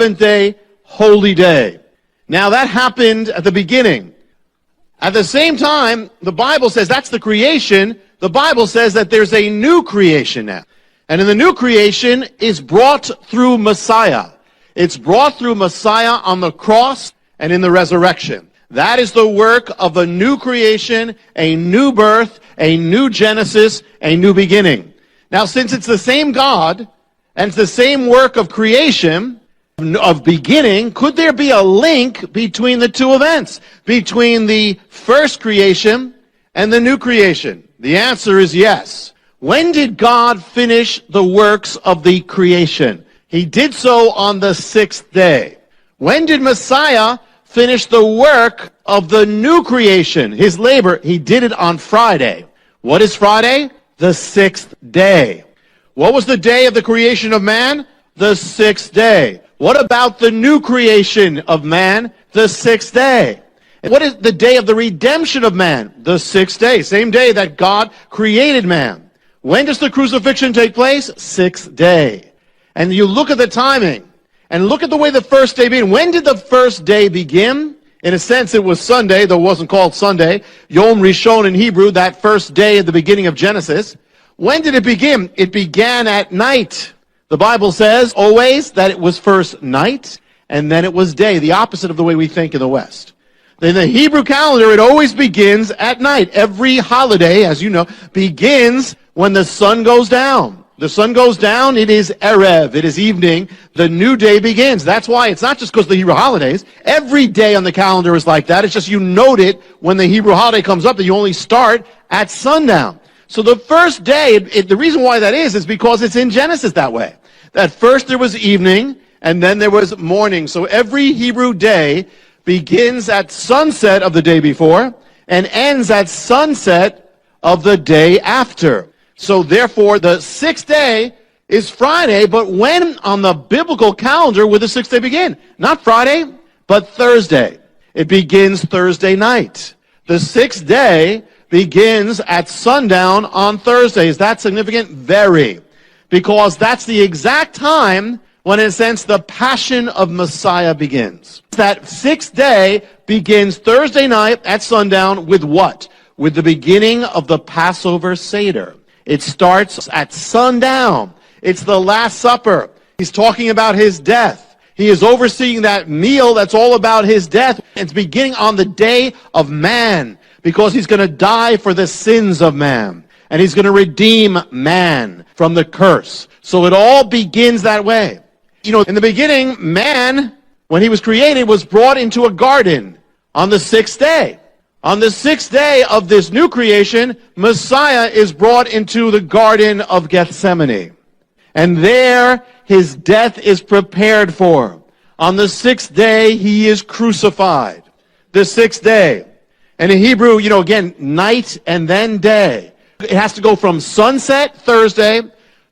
seventh-day holy day. Now that happened at the beginning. At the same time, the Bible says that's the creation. The Bible says that there's a new creation now. And in the new creation is brought through Messiah. It's brought through Messiah on the cross and in the resurrection. That is the work of a new creation, a new birth, a new Genesis, a new beginning. Now, since it's the same God and it's the same work of creation, of beginning, could there be a link between the two events, between the first creation and the new creation? The answer is yes. When did God finish the works of the creation? He did so on the sixth day. When did Messiah finish the work of the new creation, his labor? He did it on Friday. What is Friday? The sixth day. What was the day of the creation of man? The sixth day. What about the new creation of man? The sixth day. And what is the day of the redemption of man? The sixth day. Same day that God created man. When does the crucifixion take place? Sixth day. And you look at the timing and look at the way the first day began. When did the first day begin? In a sense, it was Sunday, though it wasn't called Sunday. Yom Rishon in Hebrew, that first day at the beginning of Genesis. When did it begin? It began at night. The Bible says always that it was first night and then it was day, the opposite of the way we think in the West. In the Hebrew calendar, it always begins at night. Every holiday, as you know, begins when the sun goes down. The sun goes down, it is Erev, it is evening, the new day begins. That's why it's not just because of the Hebrew holidays. Every day on the calendar is like that. It's just you note it when the Hebrew holiday comes up that you only start at sundown. So the first day, the reason why that is because it's in Genesis that way. That first there was evening, and then there was morning. So every Hebrew day begins at sunset of the day before, and ends at sunset of the day after. So therefore, the sixth day is Friday, but when on the biblical calendar would the sixth day begin? Not Friday, but Thursday. It begins Thursday night. The sixth day begins at sundown on Thursday. Is that significant? Very. Because that's the exact time when, in a sense, the passion of Messiah begins. That sixth day begins Thursday night at sundown with what? With the beginning of the Passover Seder. It starts at sundown. It's the Last Supper. He's talking about his death. He is overseeing that meal that's all about his death. It's beginning on the day of man, because he's going to die for the sins of man. And he's going to redeem man from the curse. So it all begins that way. You know, in the beginning, man, when he was created, was brought into a garden on the sixth day. On the sixth day of this new creation, Messiah is brought into the Garden of Gethsemane. And there, his death is prepared for. On the sixth day, he is crucified. The sixth day. And in Hebrew, you know, again, night and then day. It has to go from sunset Thursday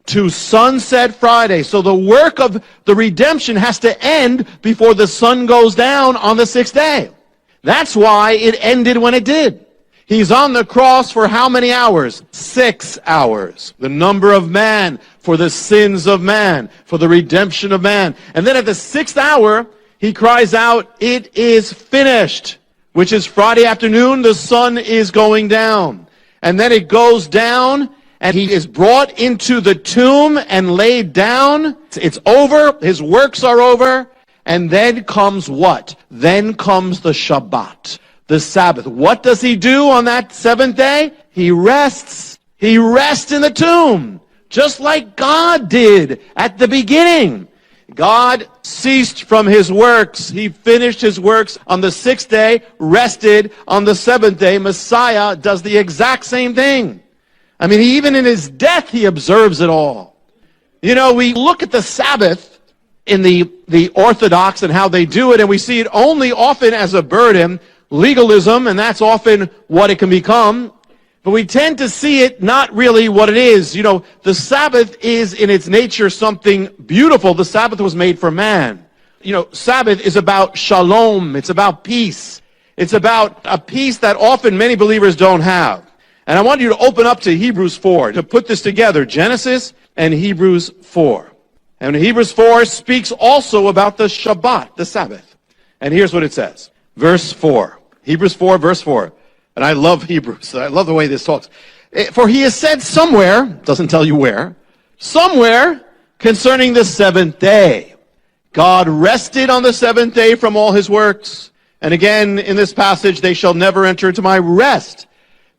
to sunset Friday. So the work of the redemption has to end before the sun goes down on the sixth day. That's why it ended when it did. He's on the cross for how many hours? 6 hours. The number of man for the sins of man, for the redemption of man. And then at the sixth hour, he cries out, "It is finished," which is Friday afternoon. The sun is going down. And then it goes down, and he is brought into the tomb and laid down. It's over. His works are over. And then comes what? Then comes the Shabbat, the Sabbath. What does he do on that seventh day? He rests. He rests in the tomb, just like God did at the beginning. God ceased from his works. He finished his works on the sixth day, rested on the seventh day. Messiah does the exact same thing. I mean, even in his death, he observes it all. You know, we look at the Sabbath in the Orthodox and how they do it, and we see it only often as a burden, legalism, and that's often what it can become. But we tend to see it not really what it is. You know, the Sabbath is in its nature something beautiful. The Sabbath was made for man. You know, Sabbath is about shalom. It's about peace. It's about a peace that often many believers don't have. And I want you to open up to Hebrews 4 to put this together, Genesis and Hebrews 4. And Hebrews 4 speaks also about the Shabbat, the Sabbath. And here's what it says. Verse 4. Hebrews 4, verse 4. And I love Hebrews. I love the way this talks. For he has said somewhere, doesn't tell you where, somewhere concerning the seventh day. God rested on the seventh day from all his works. And again, in this passage, they shall never enter into my rest.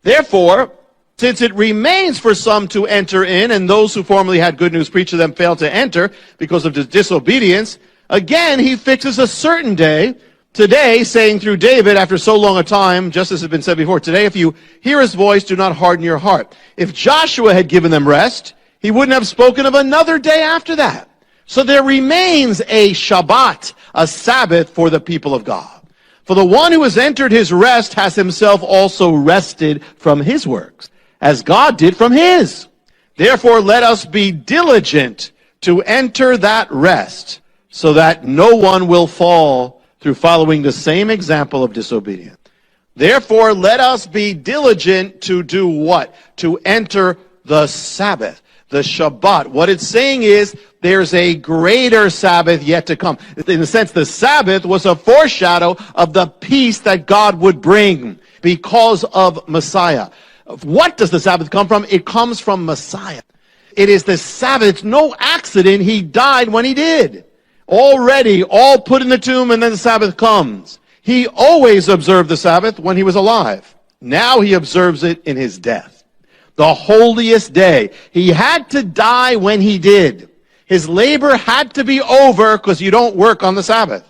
Therefore, since it remains for some to enter in, and those who formerly had good news preached to them failed to enter because of disobedience, again he fixes a certain day, today, saying through David, after so long a time, just as has been said before, today if you hear his voice, do not harden your heart. If Joshua had given them rest, he wouldn't have spoken of another day after that. So there remains a Shabbat, a Sabbath for the people of God. For the one who has entered his rest has himself also rested from his works, as God did from his. Therefore, let us be diligent to enter that rest, so that no one will fall through following the same example of disobedience. Therefore, let us be diligent to do what? To enter the Sabbath, the Shabbat. What it's saying is there's a greater Sabbath yet to come. In a sense, the Sabbath was a foreshadow of the peace that God would bring because of Messiah. What does the Sabbath come from? It comes from Messiah. It is the Sabbath. It's no accident he died when he did. Already, all put in the tomb, and then the Sabbath comes. He always observed the Sabbath when he was alive. Now he observes it in his death. The holiest day. He had to die when he did. His labor had to be over because you don't work on the Sabbath.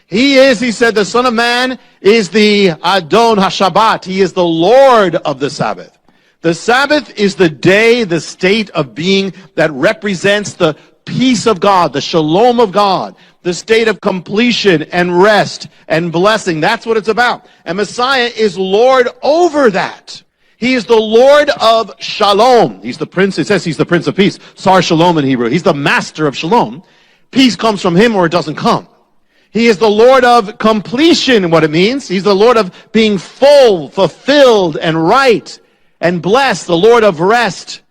He said, the Son of Man is the Adon HaShabbat. He is the Lord of the Sabbath. The Sabbath is the day, the state of being that represents the peace of God, the shalom of God, the state of completion and rest and blessing. That's what it's about. And Messiah is Lord over that. He is the Lord of Shalom. He's the Prince. It says he's the Prince of Peace. Sar Shalom in Hebrew. He's the Master of Shalom. Peace comes from him or it doesn't come. He is the Lord of completion, what it means. He's the Lord of being full, fulfilled, and right, and blessed, the Lord of rest.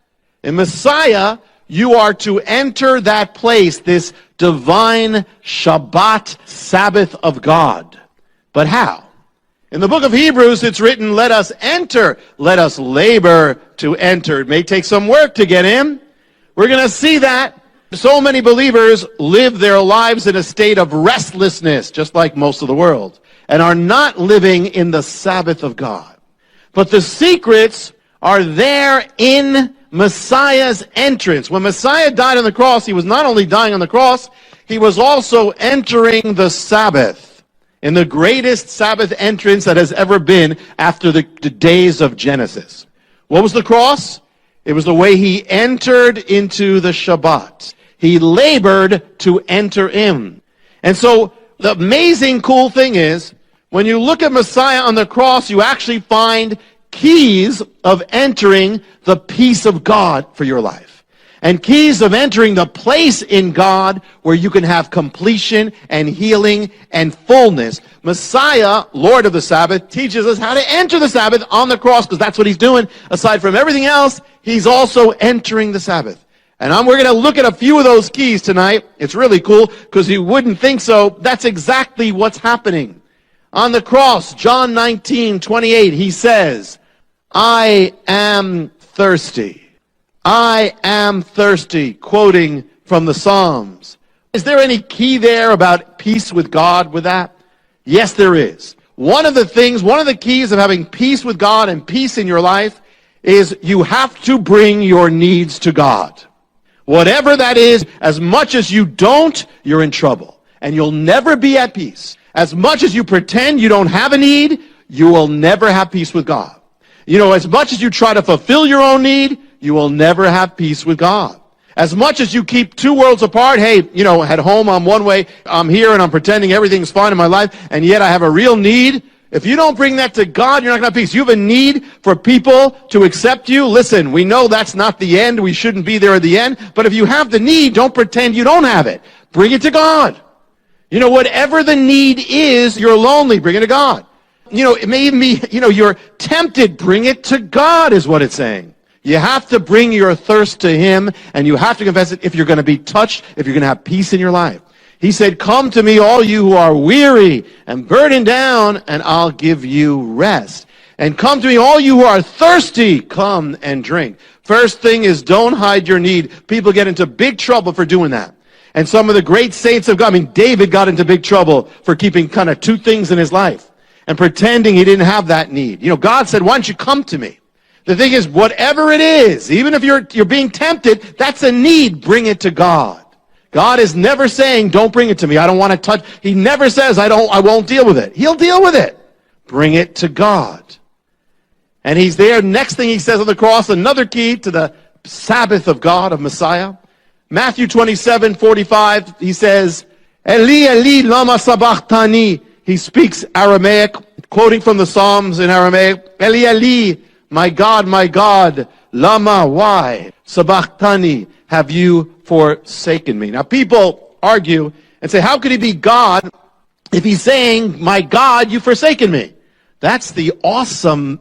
In Messiah, you are to enter that place, this divine Shabbat, Sabbath of God. But how? In the book of Hebrews, it's written, let us enter, let us labor to enter. It may take some work to get in. We're going to see that. So many believers live their lives in a state of restlessness, just like most of the world, and are not living in the Sabbath of God. But the secrets are there in Messiah's entrance. When Messiah died on the cross, he was not only dying on the cross, he was also entering the Sabbath in the greatest Sabbath entrance that has ever been after the days of Genesis. What was the cross? It was the way he entered into the Shabbat. He labored to enter in. And so the amazing cool thing is, when you look at Messiah on the cross, you actually find keys of entering the peace of God for your life. And keys of entering the place in God where you can have completion and healing and fullness. Messiah, Lord of the Sabbath, teaches us how to enter the Sabbath on the cross, because that's what he's doing. Aside from everything else, he's also entering the Sabbath. And we're going to look at a few of those keys tonight. It's really cool because you wouldn't think so. That's exactly what's happening. On the cross, John 19:28, he says, I am thirsty. I am thirsty, quoting from the Psalms. Is there any key there about peace with God with that? Yes, there is. One of the keys of having peace with God and peace in your life is you have to bring your needs to God. Whatever that is, as much as you don't, you're in trouble. And you'll never be at peace. As much as you pretend you don't have a need, you will never have peace with God. You know, as much as you try to fulfill your own need, you will never have peace with God. As much as you keep two worlds apart, hey, you know, at home I'm one way, I'm here and I'm pretending everything's fine in my life, and yet I have a real need. If you don't bring that to God, you're not going to have peace. You have a need for people to accept you. Listen, we know that's not the end. We shouldn't be there at the end. But if you have the need, don't pretend you don't have it. Bring it to God. You know, whatever the need is, you're lonely, bring it to God. You know, it may even be, you're tempted, bring it to God is what it's saying. You have to bring your thirst to him, and you have to confess it if you're going to be touched, if you're going to have peace in your life. He said, come to me, all you who are weary and burdened down, and I'll give you rest. And come to me, all you who are thirsty, come and drink. First thing is, don't hide your need. People get into big trouble for doing that. And some of the great saints of God, David got into big trouble for keeping kind of two things in his life and pretending he didn't have that need. God said, why don't you come to me? The thing is, whatever it is, even if you're being tempted, that's a need, bring it to God. God is never saying, don't bring it to me, I don't want to touch. He never says, I won't deal with it. He'll deal with it. Bring it to God. And he's there. Next thing he says on the cross, another key to the Sabbath of God, of Messiah. Matthew 27:45, he says, Eli, Eli, lama sabachthani. He speaks Aramaic, quoting from the Psalms in Aramaic. Eli, Eli, my God, lama, why? Sabachthani, have you forsaken me? Now people argue and say, how could he be God if he's saying, my God, you've forsaken me? That's the awesome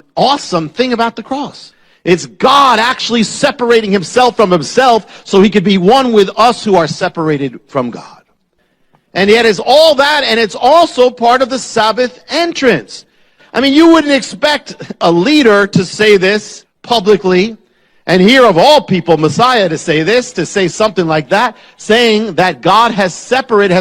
thing about the cross. It's God actually separating himself from himself so he could be one with us who are separated from God. And yet it's all that, and it's also part of the Sabbath entrance. You wouldn't expect a leader to say this publicly, and here of all people, Messiah to say this, to say something like that, saying that God has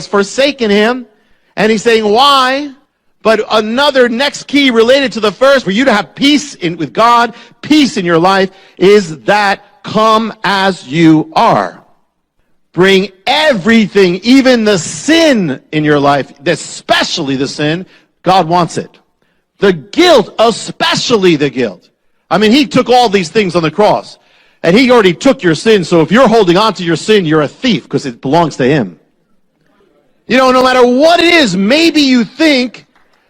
forsaken him, and he's saying, why? But another next key related to the first, for you to have peace with God, peace in your life, is that come as you are. Bring everything, even the sin in your life, especially the sin, God wants it. The guilt, especially the guilt. He took all these things on the cross, and he already took your sin, so if you're holding on to your sin, you're a thief, because it belongs to him. No matter what it is, maybe you think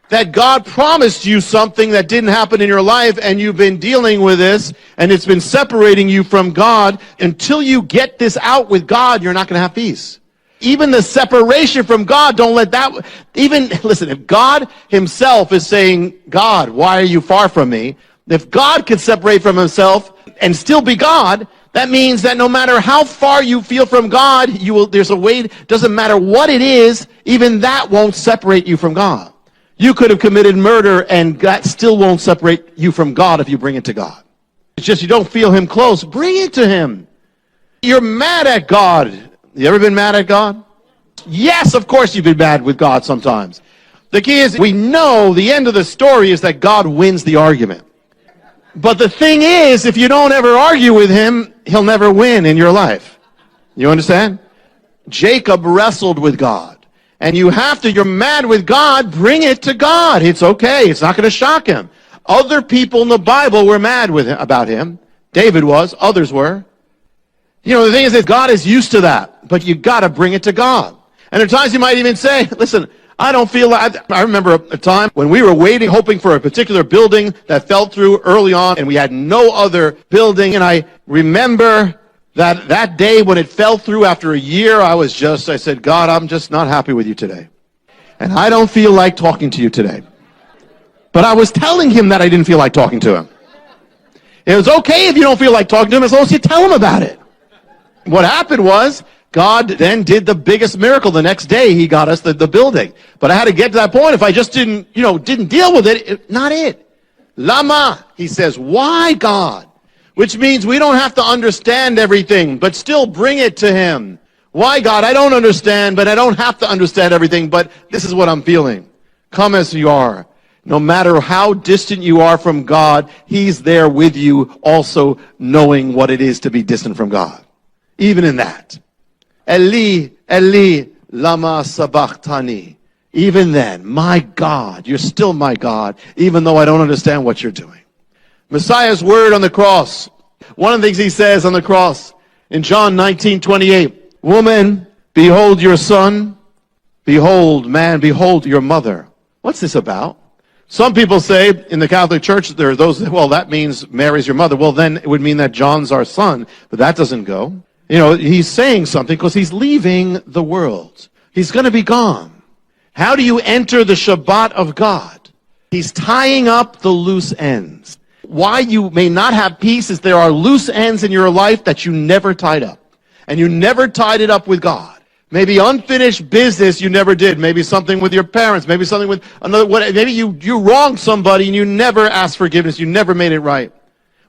that God promised you something that didn't happen in your life, and you've been dealing with this, and it's been separating you from God. Until you get this out with God, you're not going to have peace. Even the separation from God, don't let that, listen, if God himself is saying, God, why are you far from me? If God could separate from himself and still be God, that means that no matter how far you feel from God, there's a way, doesn't matter what it is, even that won't separate you from God. You could have committed murder, and that still won't separate you from God if you bring it to God. It's just you don't feel him close. Bring it to him. You're mad at God. You ever been mad at God? Yes, of course you've been mad with God sometimes. The key is, we know the end of the story is that God wins the argument. But the thing is, if you don't ever argue with him, he'll never win in your life. You understand? Jacob wrestled with God. And you're mad with God, bring it to God. It's okay. It's not going to shock him. Other people in the Bible were mad about him. David was. Others were. The thing is that God is used to that. But you got to bring it to God. And at times you might even say, listen, I don't feel like, I remember a time when we were waiting, hoping for a particular building that fell through early on, and we had no other building. And I remember that day when it fell through after a year, I said, God, I'm just not happy with you today. And I don't feel like talking to you today. But I was telling him that I didn't feel like talking to him. It was okay if you don't feel like talking to him as long as you tell him about it. What happened was, God then did the biggest miracle. The next day, he got us the building. But I had to get to that point. If I just didn't deal with it, not it. Lama, he says, why, God? Which means we don't have to understand everything, but still bring it to him. Why, God? I don't understand, but I don't have to understand everything, but this is what I'm feeling. Come as you are. No matter how distant you are from God, he's there with you, also knowing what it is to be distant from God. Even in that. Eli, Eli, lama sabachthani. Even then, my God, you're still my God, even though I don't understand what you're doing. Messiah's word on the cross. One of the things he says on the cross in John 19:28, woman, behold your son. Behold, man, behold your mother. What's this about? Some people say in the Catholic Church, there are those, that means Mary's your mother. Well, then it would mean that John's our son, but that doesn't go. He's saying something because he's leaving the world. He's going to be gone. How do you enter the Shabbat of God? He's tying up the loose ends. why you may not have peace is there are loose ends in your life that you never tied up. And you never tied it up with God. Maybe unfinished business you never did. Maybe something with your parents. Maybe something with another. Maybe you wronged somebody and you never asked forgiveness. You never made it right.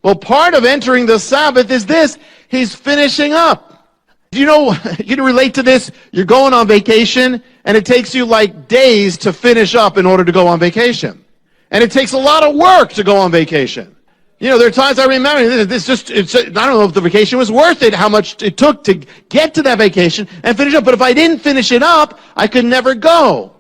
Well, part of entering the Sabbath is this. He's finishing up. You know, you can relate to this. You're going on vacation and it takes you like days to finish up in order to go on vacation. And it takes a lot of work to go on vacation. You know, there are times I remember, I don't know if the vacation was worth it, how much it took to get to that vacation and finish up. But if I didn't finish it up, I could never go.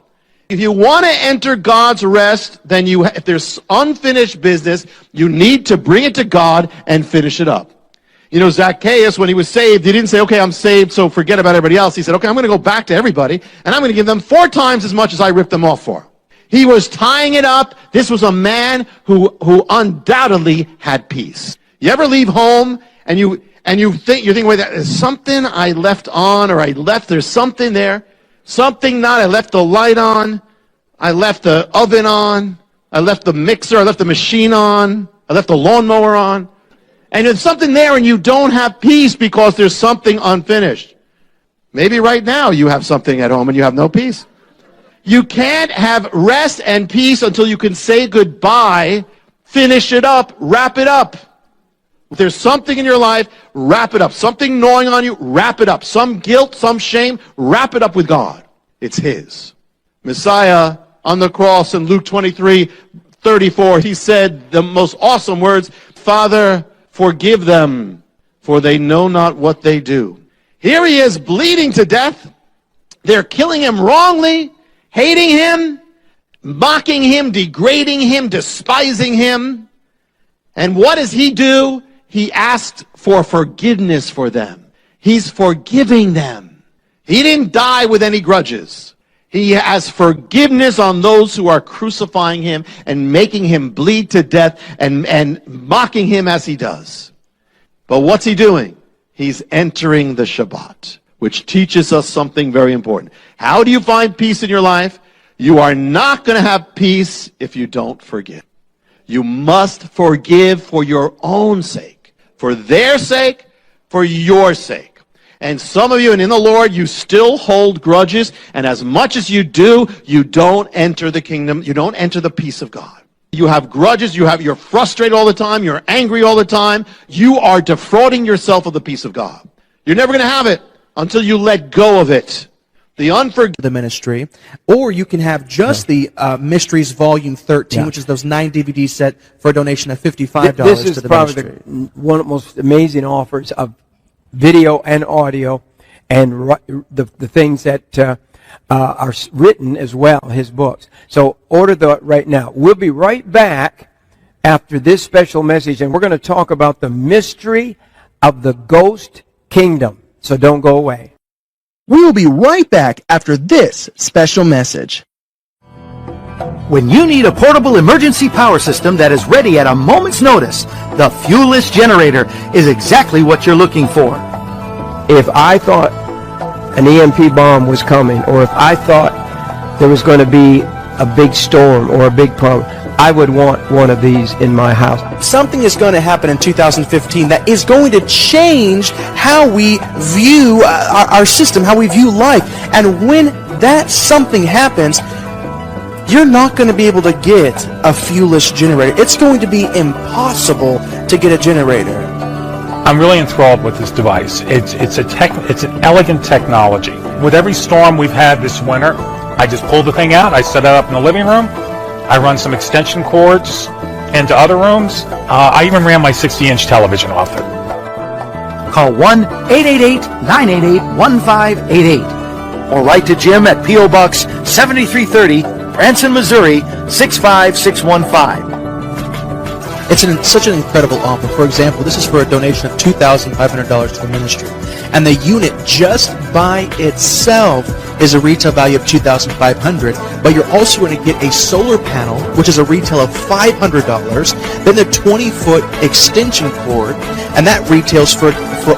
If you want to enter God's rest, then if there's unfinished business, you need to bring it to God and finish it up. You know, Zacchaeus, when he was saved, he didn't say, okay, I'm saved, so forget about everybody else. He said, okay, I'm going to go back to everybody, and I'm going to give them 4 times as much as I ripped them off for. He was tying it up. This was a man who undoubtedly had peace. You ever leave home and you're thinking, wait, there's something I left on, or there's something there. Something not, I left the light on. I left the oven on. I left the mixer. I left the machine on. I left the lawnmower on. And there's something there and you don't have peace because there's something unfinished. Maybe right now you have something at home and you have no peace. You can't have rest and peace until you can say goodbye, finish it up, wrap it up. If there's something in your life, wrap it up. Something gnawing on you, wrap it up. Some guilt, some shame, wrap it up with God. It's His. Messiah on the cross in Luke 23:34, He said the most awesome words, Father, forgive them, for they know not what they do. Here He is bleeding to death. They're killing Him wrongly. Hating Him, mocking Him, degrading Him, despising Him. And what does He do? He asked for forgiveness for them. He's forgiving them. He didn't die with any grudges. He has forgiveness on those who are crucifying Him and making Him bleed to death and mocking Him as He does. But what's He doing? He's entering the Shabbat, which teaches us something very important. How do you find peace in your life? You are not going to have peace if you don't forgive. You must forgive for your own sake, for their sake, for your sake. And some of you, and in the Lord, you still hold grudges, and as much as you do, you don't enter the kingdom, you don't enter the peace of God. You have grudges, you're frustrated all the time, you're angry all the time, you are defrauding yourself of the peace of God. You're never going to have it until you let go of it. The ministry, or you can have just the Mysteries Volume 13, which is those 9 DVD set for a donation of $55 to the ministry. This is probably one of the most amazing offers of video and audio, and the things that are written as well, his books. So order that right now. We'll be right back after this special message, and we're going to talk about the mystery of the ghost kingdom. So don't go away. We will be right back after this special message. When you need a portable emergency power system that is ready at a moment's notice, the fuelless generator is exactly what you're looking for. If I thought an EMP bomb was coming, or if I thought there was going to be a big storm or a big problem, I would want one of these in my house. Something is going to happen in 2015 that is going to change how we view our system, how we view life. And when that something happens, you're not going to be able to get a fuelless generator. It's going to be impossible to get a generator. I'm really enthralled with this device. It's an elegant technology. With every storm we've had this winter, I just pull the thing out, I set it up in the living room, I run some extension cords into other rooms. I even ran my 60-inch television off it. Call 1-888-988-1588 or write to Jim at P.O. Box 7330, Branson, Missouri 65615. It's such an incredible offer. For example, this is for a donation of $2,500 to the ministry. And the unit just by itself is a retail value of $2,500, but you're also going to get a solar panel, which is a retail of $500, then the 20-foot extension cord, and that retails for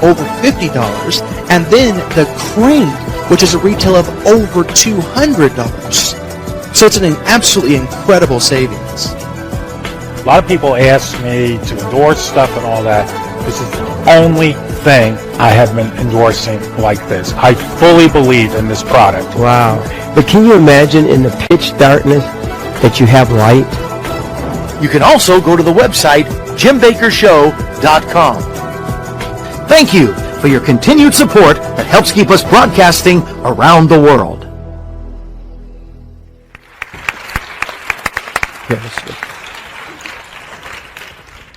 over $50, and then the crane, which is a retail of over $200. So it's an absolutely incredible savings. A lot of people ask me to endorse stuff and all that. This is the only thing I have been endorsing like this. I fully believe in this product. Wow. But can you imagine in the pitch darkness that you have light? You can also go to the website JimBakkerShow.com. Thank you for your continued support that helps keep us broadcasting around the world.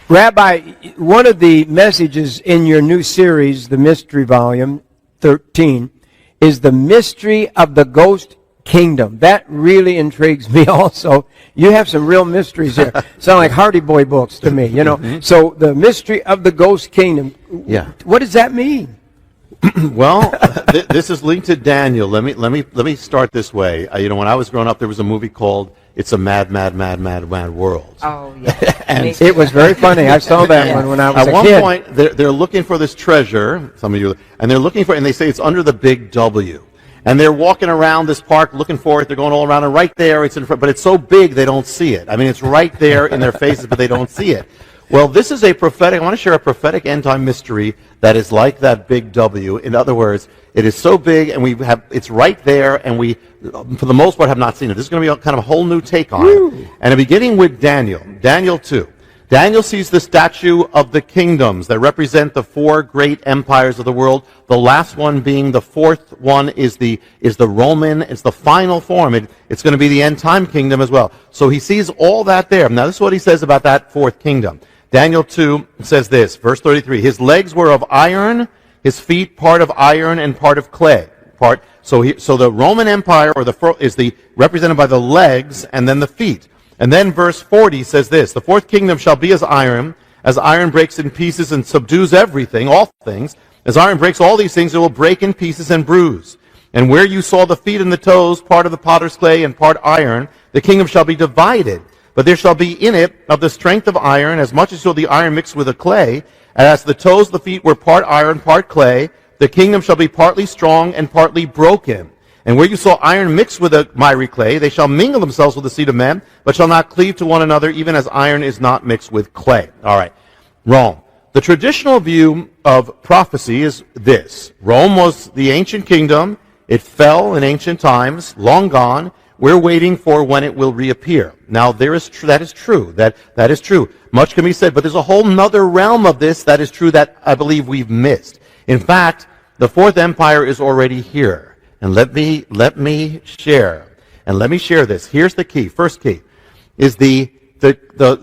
Rabbi, one of the messages in your new series, the Mystery Volume 13, is the mystery of the ghost kingdom. That really intrigues me also. You have some real mysteries there. Sound like Hardy Boy books to me, you know. Mm-hmm. So the mystery of the ghost kingdom. Yeah. What does that mean? Well, this is linked to Daniel. Let me start this way. When I was growing up, there was a movie called "It's a Mad, Mad, Mad, Mad, Mad World." Oh, yeah. And it was very funny. I saw that one when I was a kid. At one point, they're looking for this treasure. Some of you, and they're looking for, and they say it's under the big W. And they're walking around this park looking for it. They're going all around, and right there, it's in front. But it's so big they don't see it. I mean, it's right there in their faces, but they don't see it. Well, this is a prophetic. I want to share a prophetic end-time mystery that is like that big W. In other words, it is so big, and it's right there, and we, for the most part, have not seen it. This is going to be kind of a whole new take on it. And beginning with Daniel 2. Daniel sees the statue of the kingdoms that represent the four great empires of the world. The last one being the fourth one is the Roman. It's the final form. It's going to be the end time kingdom as well. So he sees all that there. Now this is what he says about that fourth kingdom. Daniel 2 says this, verse 33. His legs were of iron, his feet part of iron and part of clay. So the Roman Empire is represented by the legs and then the feet. And then verse 40 says this, the fourth kingdom shall be as iron breaks in pieces and subdues everything, all things. As iron breaks all these things, it will break in pieces and bruise. And where you saw the feet and the toes, part of the potter's clay and part iron, the kingdom shall be divided. But there shall be in it of the strength of iron, as much as shall the iron mixed with the clay. And as the toes, the feet were part iron, part clay, the kingdom shall be partly strong and partly broken. And where you saw iron mixed with the miry clay, they shall mingle themselves with the seed of men, but shall not cleave to one another, even as iron is not mixed with clay. All right. Rome. The traditional view of prophecy is this. Rome was the ancient kingdom. It fell in ancient times, long gone. We're waiting for when it will reappear. Now, that is true. That is true. Much can be said, but there's a whole nother realm of this that is true that I believe we've missed. In fact, the fourth empire is already here. And let me share this. Here's the key. First key is the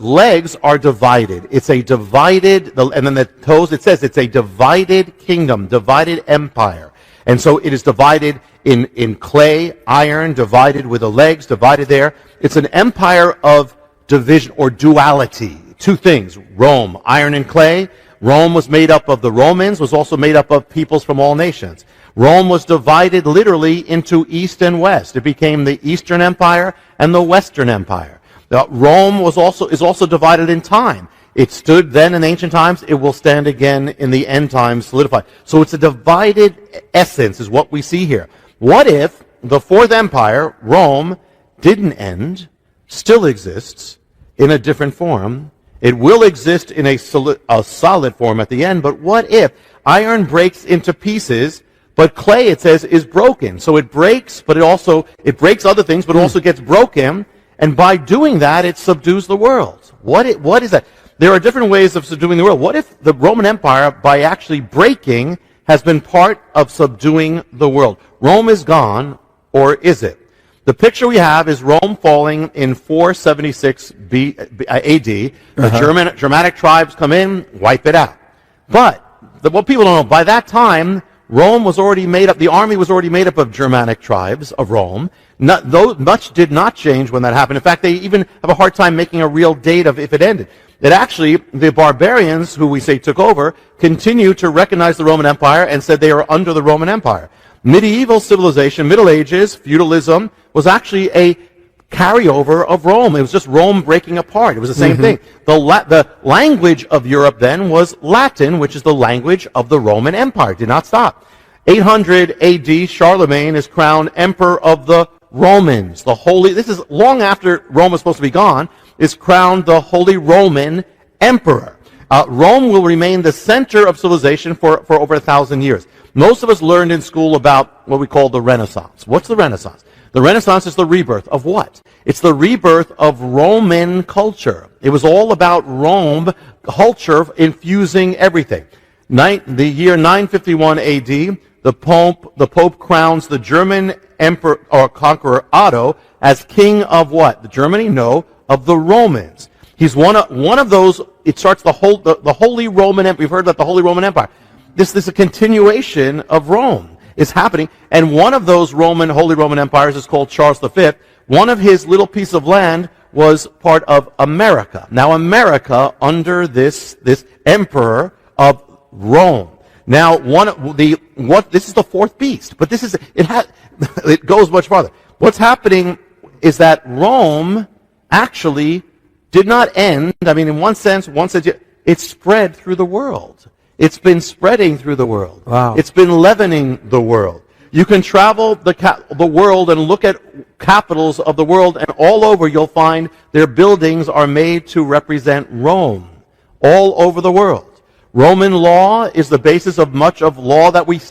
legs are divided. It's a divided, and then the toes, it says it's a divided kingdom, divided empire. And so it is divided in clay, iron, divided with the legs, divided there. It's an empire of division or duality. Two things, Rome, iron and clay. Rome was made up of the Romans, was also made up of peoples from all nations. Rome was divided literally into East and West. It became the Eastern Empire and the Western Empire. Rome is also divided in time. It stood then in ancient times. It will stand again in the end times, solidified. So it's a divided essence is what we see here. What if the Fourth Empire, Rome, didn't end, still exists in a different form? It will exist in a solid form at the end, but what if iron breaks into pieces, but clay, it says, is broken. So it breaks, but it breaks other things, but it also gets broken. And by doing that, it subdues the world. What is that? There are different ways of subduing the world. What if the Roman Empire, by actually breaking, has been part of subduing the world? Rome is gone, or is it? The picture we have is Rome falling in 476 AD. The Germanic tribes come in, wipe it out. But what people don't know, by that time, Rome was already made up, the army was already made up of Germanic tribes of Rome. Much did not change when that happened. In fact, they even have a hard time making a real date of if it ended. That actually, the barbarians, who we say took over, continue to recognize the Roman Empire and said they are under the Roman Empire. Medieval civilization, Middle Ages, feudalism, was actually a carryover of Rome. It was just Rome breaking apart. It was the same thing. The language of Europe then was Latin, which is the language of the Roman Empire. It did not stop. 800 AD, Charlemagne is crowned emperor of the Romans. This is long after Rome was supposed to be gone. is crowned the Holy Roman Emperor. Rome will remain the center of civilization for over 1,000 years. Most of us learned in school about what we call the Renaissance. What's the Renaissance? The Renaissance is the rebirth of what? It's the rebirth of Roman culture. It was all about Rome culture infusing everything. The year 951 AD, the Pope crowns the German emperor or conqueror Otto as king of what? Germany? No, of the Romans. He's one of those. It starts the Holy Roman Empire. We've heard about the Holy Roman Empire. This is a continuation of Rome is happening, and one of those Holy Roman empires is called Charles V. One of his little piece of land was part of America. Now, America under this emperor of Rome. Now, this is the fourth beast, but it goes much farther. What's happening is that Rome actually did not end. I mean, in one sense, it spread through the world. It's been spreading through the world. Wow. It's been leavening the world. You can travel the world and look at capitals of the world, and all over you'll find their buildings are made to represent Rome. All over the world. Roman law is the basis of much of law that is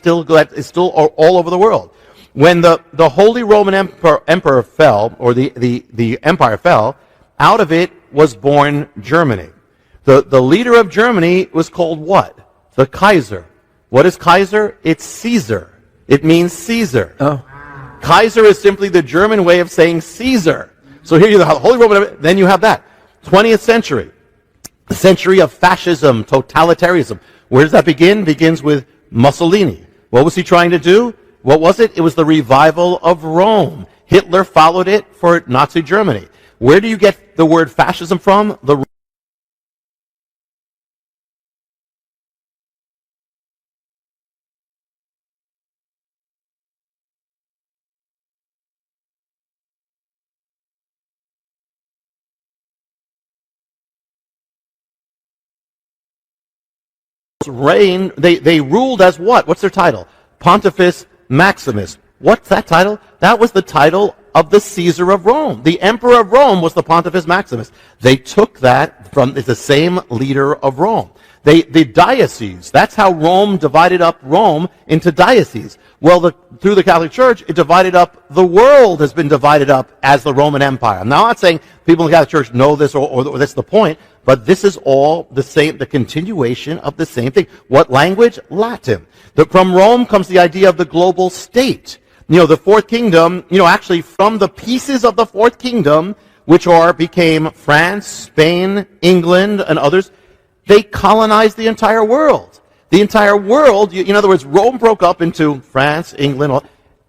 still all over the world. When the Holy Roman Emperor fell, or the empire fell, out of it was born Germany. The leader of Germany was called what? The Kaiser. What is Kaiser? It's Caesar. It means Caesar. Oh. Kaiser is simply the German way of saying Caesar. So here you have the Holy Roman, then you have that. 20th century. The century of fascism, totalitarianism. Where does that begin? Begins with Mussolini. What was he trying to do? What was it? It was the revival of Rome. Hitler followed it for Nazi Germany. Where do you get the word fascism from? The reign, they ruled as what? What's their title? Pontifex Maximus. What's that title? That was the title of the Caesar of Rome. The emperor of Rome was the Pontifex Maximus. They took that from the same leader of Rome. The diocese, that's how Rome divided up Rome into dioceses. Well, through the Catholic Church, it divided up, the world has been divided up as the Roman Empire. I'm not saying people in the Catholic Church know this or that's the point, but this is all the same, the continuation of the same thing. What language? Latin. From Rome comes the idea of the global state. The fourth kingdom, actually from the pieces of the fourth kingdom, which became France, Spain, England, and others, they colonized the entire world. The entire world, in other words, Rome broke up into France, England,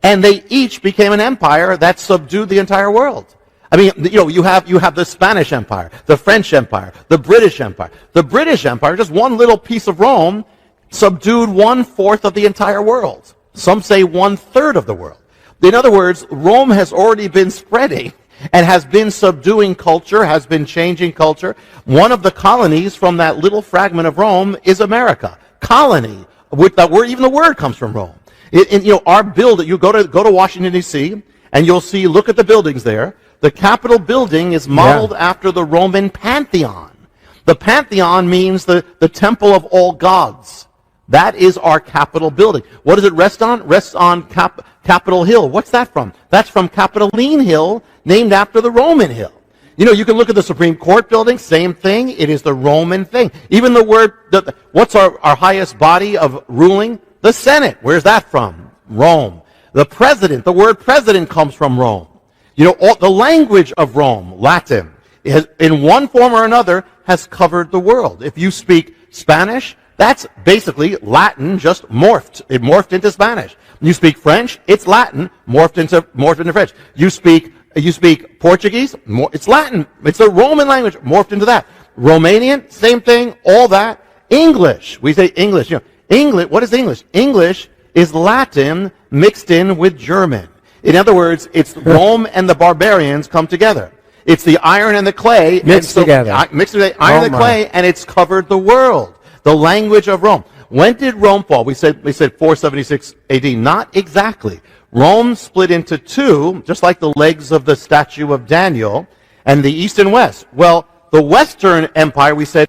and they each became an empire that subdued the entire world. I mean, you have the Spanish Empire, the French Empire, the British Empire. The British Empire, just one little piece of Rome, subdued 1/4 of the entire world. Some say 1/3 of the world. In other words, Rome has already been spreading and has been subduing culture, has been changing culture. One of the colonies from that little fragment of Rome is America. Colony, with that word, even the word comes from Rome. Our building, you go to Washington, D.C., and you'll see, look at the buildings there. The Capitol building is modeled after the Roman Pantheon. The Pantheon means the temple of all gods. That is our Capitol building. What does it rest on? Rests on Capitol Hill. What's that from? That's from Capitoline Hill, named after the Roman hill. You can look at the Supreme Court building, same thing. It is the Roman thing. Even the word, what's our highest body of ruling? The Senate. Where's that from? Rome. The president, the word president comes from Rome. The language of Rome, Latin, in one form or another, has covered the world. If you speak Spanish, that's basically Latin just morphed. It morphed into Spanish. You speak French, it's Latin, morphed into French. You speak Portuguese, it's Latin. It's a Roman language, morphed into that. Romanian, same thing, all that. English, we say English. English, what is English? English is Latin mixed in with German. In other words, it's Rome and the barbarians come together. It's the iron and the clay. Mixed together. Mixed together, iron and the clay, and it's covered the world. The language of Rome. When did Rome fall? We said 476 AD. Not exactly. Rome split into two, just like the legs of the statue of Daniel. and the East and West. Well, the Western Empire, we said...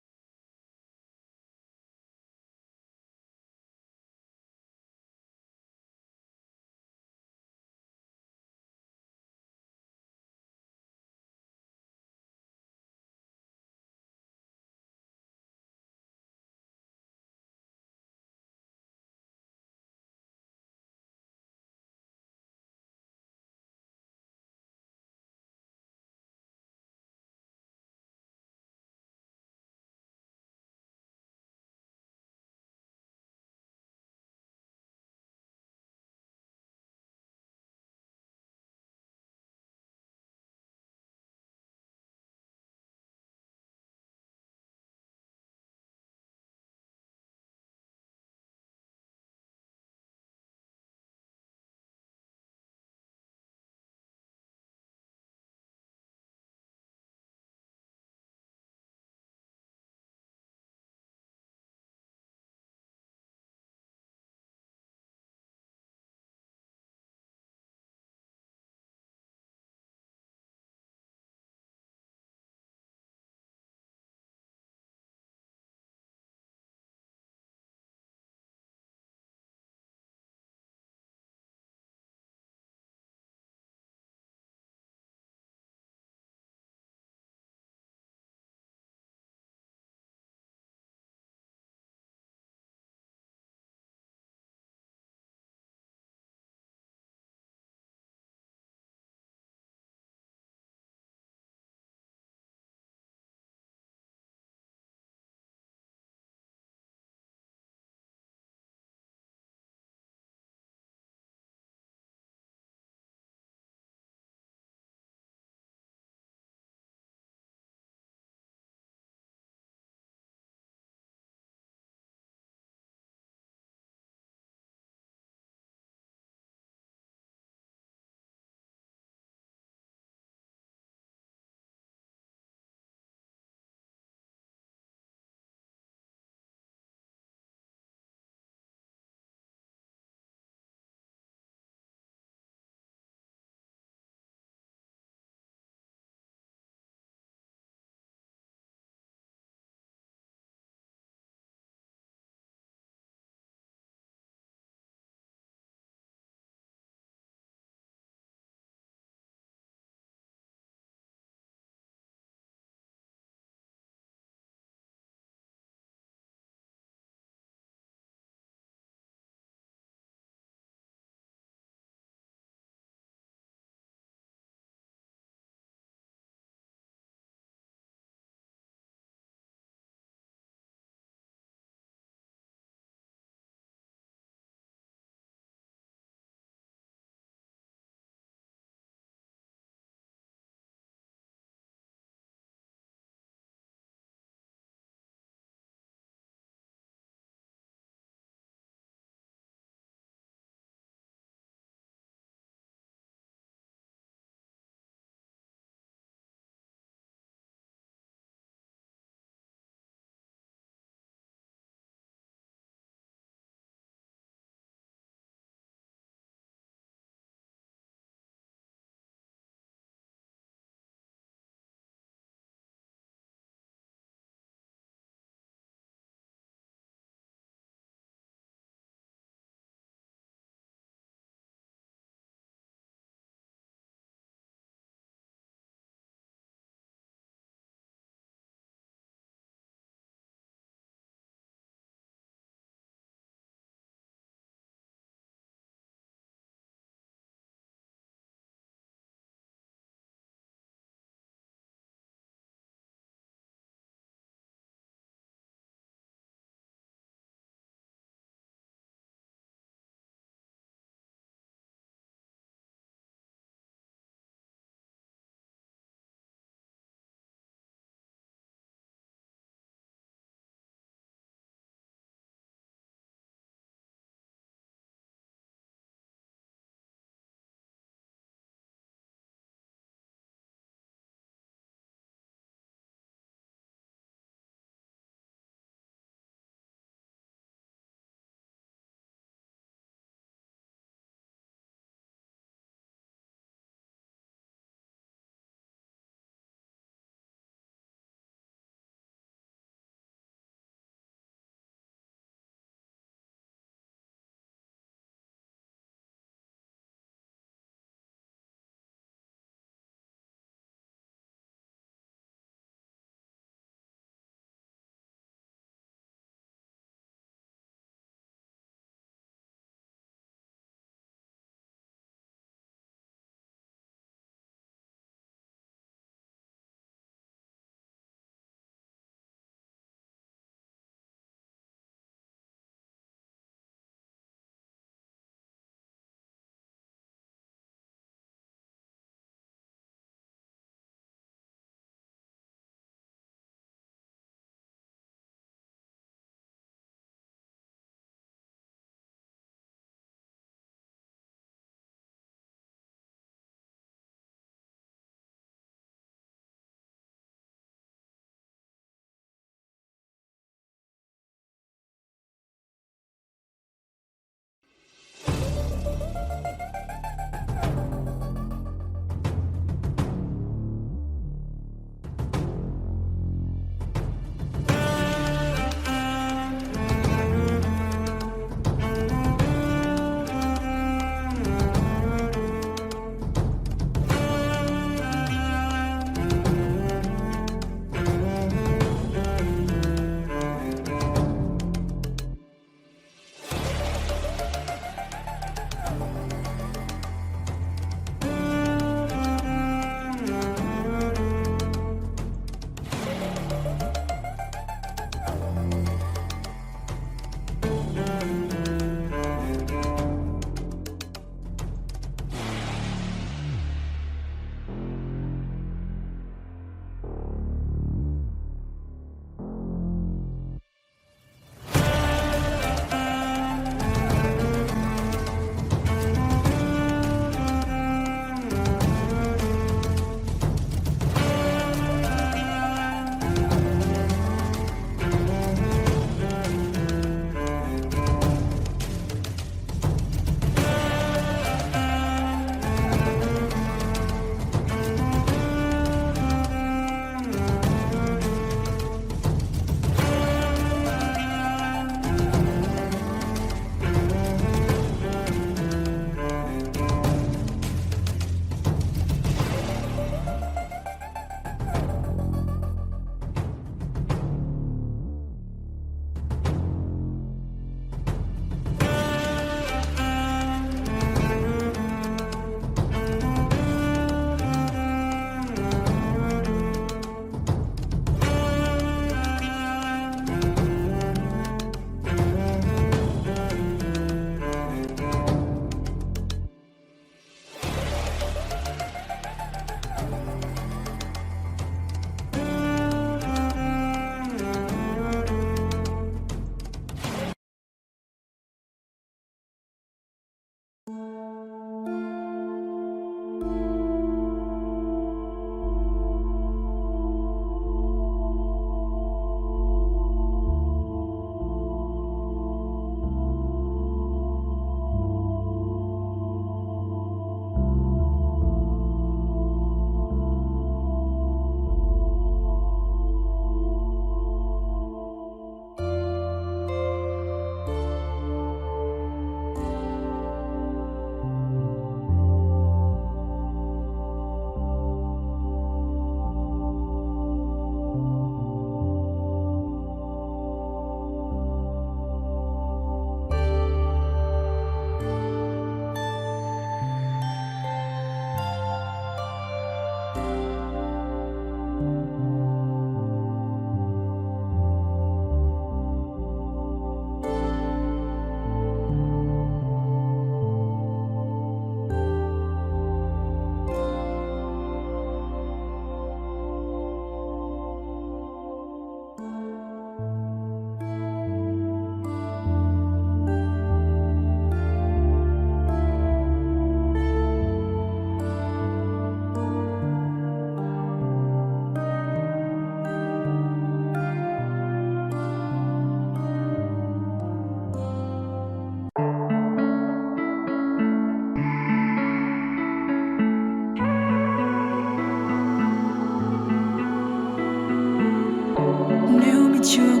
Nếu biết trước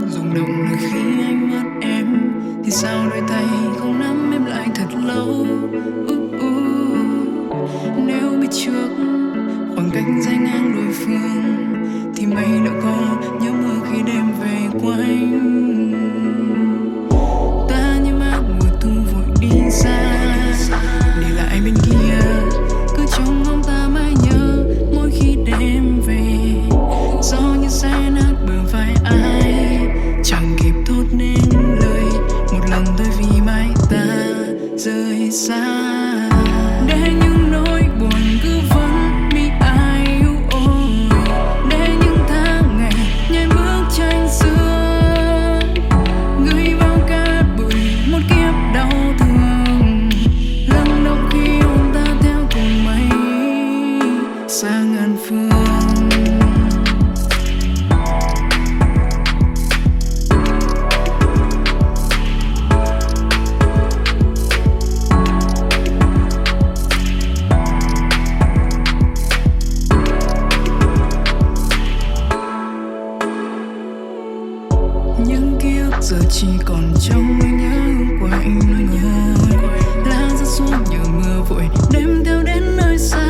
rung động là khi anh mất em, thì sao đôi tay không nắm em lại thật lâu. Nếu biết trước khoảng cách dài ngang đôi phương, thì mây đã có nhớ mưa khi đêm về quanh. Ta như mát mùa thu vội đi xa, để lại bên kia cứ trong mong ta mãi nhớ mỗi khi đêm về. Gió như xé nát bờ vai ai, chẳng kịp thốt nên lời một lần thôi vì mãi ta rời xa. Để những nỗi buồn cứ vẫn bị ai yêu ôi, để những tháng ngày nhai bức tranh xưa gửi vào cát bụi một kiếp đau thương. Lần đầu khi ông ta theo cùng mây xa ngàn phương. Những ký ức giờ chỉ còn trong nỗi nhớ của anh ngồi lá rơi xuống như mưa vội đêm theo đến nơi xa.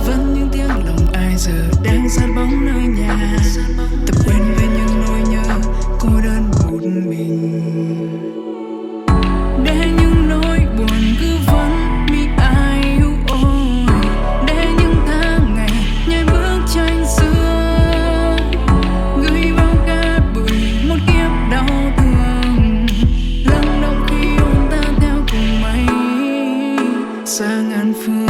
Vẫn những tiếng lòng ai giờ đang sát bóng nơi nhà, tập quen với những nỗi nhớ cô đơn một mình. Để những nỗi buồn cứ vẫn bị ai yêu ôi, để những tháng ngày nhai bức tranh xưa gửi vào cát bụi một kiếp đau thương. Lần đầu khi ông ta theo cùng mây xa ngàn phương.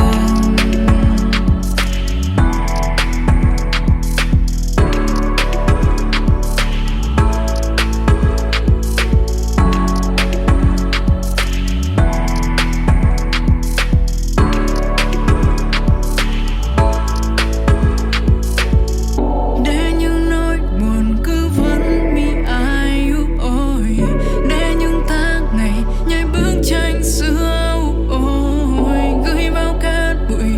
Để những nỗi buồn cứ vẫn bị ai yêu ôi, để những tháng ngày nhai bức tranh xưa ôi gửi vào cát bụi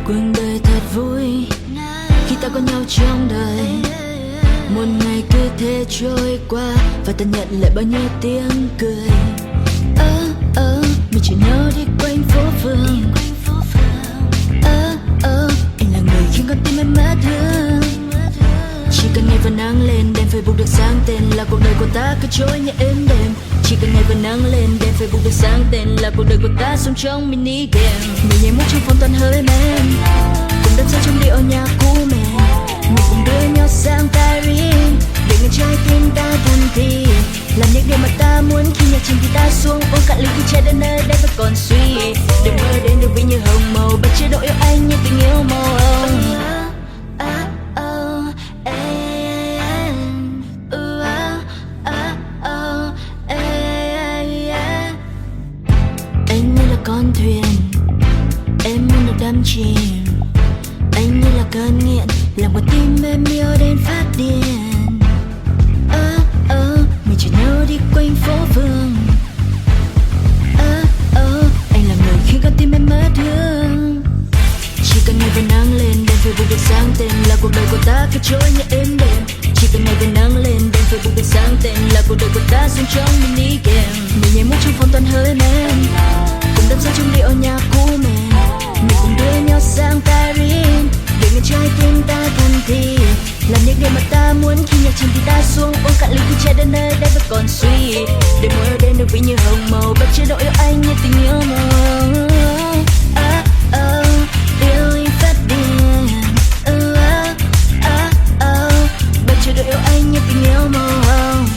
cuộc đời thật vui khi ta có nhau trong đời. Một ngày cứ thế trôi qua và ta nhận lại bao nhiêu tiếng cười. Mình chỉ nhau đi quanh phố phường. Anh là người khiến con tim em mất thương. Chỉ cần ngày và nắng lên đèn Facebook được sáng tên là cuộc đời của ta cứ trôi như êm đềm. Chỉ cần ngày và nắng lên đèn Facebook được sáng tên là cuộc đời của ta sống trong mini game. Mình nhảy múa trong phòng toàn hơi men, cùng đắm say trong điệu nhạc cũ mềm. Mình cùng đưa nhau sang Paris để nghe trái tim ta thầm thì làm những điều mà ta muốn. Khi nhạc trình thì ta xuống uống cạn ly khi trái đến nơi đây vẫn còn suy. Đừng mơ đến được vì như hồng màu bất chế độ yêu anh như tình yêu màu hồng. Anh như là con thuyền, em muốn được đắm chìm. Anh như là cơn nghiện, làm con tim em yêu đến phát điên. Mình chỉ nhau đi quanh phố phường. Anh là người khiến con tim em mất thương. Chỉ cần ngày và nắng lên đèn Facebook được sáng tên là cuộc đời của ta cứ trôi như êm đềm. Chỉ cần ngày và nắng lên đèn Facebook được sáng tên là cuộc đời của ta sống trong mini game. Mình nhảy múa trong phòng toàn hơi men, cùng đắm say trong điệu nhạc cũ mềm. Mình cùng đưa nhau sang Paris để nghe trái tim ta thầm thì làm những điều mà ta muốn. Khi nhạc trình thì ta xuống uống cạn ly khi trái đến nơi đây vẫn còn suy. Để mơ đến được vì như hồng màu bất chế độ yêu anh như tình yêu màu. Yêu anh phát điên. Bất chế độ yêu anh như tình yêu màu hồng.